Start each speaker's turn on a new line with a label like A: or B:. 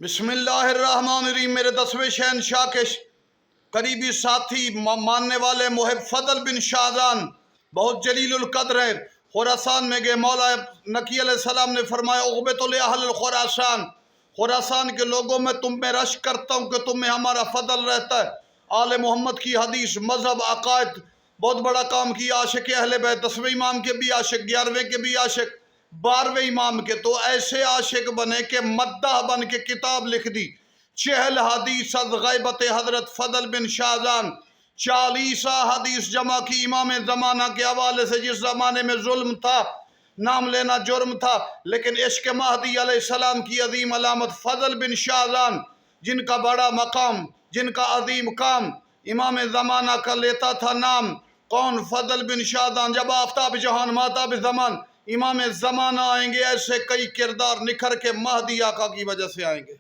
A: بسم اللہ الرحمن الرحیم۔ میرے 10ویں شہنشاہ کے قریبی ساتھی، ماننے والے محب فضل بن شاہزان بہت جلیل القدر ہے، خراسان میں گئے۔ مولا نقی علیہ السلام نے فرمایا اغبت لأہل الخراسان، خراسان کے لوگوں میں تم میں رشک کرتا ہوں کہ تم میں ہمارا فضل رہتا ہے۔ آل محمد کی حدیث، مذہب، عقائد، بہت بڑا کام کیا۔ عاشق اہل بیت، 10ویں امام کے بھی عاشق، 11ویں کے بھی عاشق، 12ویں امام کے، تو ایسے عاشق بنے کہ مداح بن کے کتاب لکھ دی 40 حدیث از غیبت حضرت فضل بن شاہزان، 40 حدیث جمع کی امام زمانہ کے حوالے سے، جس زمانے میں ظلم تھا، نام لینا جرم تھا، لیکن عشق مہدی علیہ السلام کی عظیم علامت فضل بن شاہزان، جن کا بڑا مقام، جن کا عظیم کام، امام زمانہ کا لیتا تھا نام کون؟ فضل بن شاہزان۔ جب آفتاب جہان ماتاب زمان امام زمانہ آئیں گے، ایسے کئی کردار نکھر کے مہدی آقا کی وجہ سے آئیں گے۔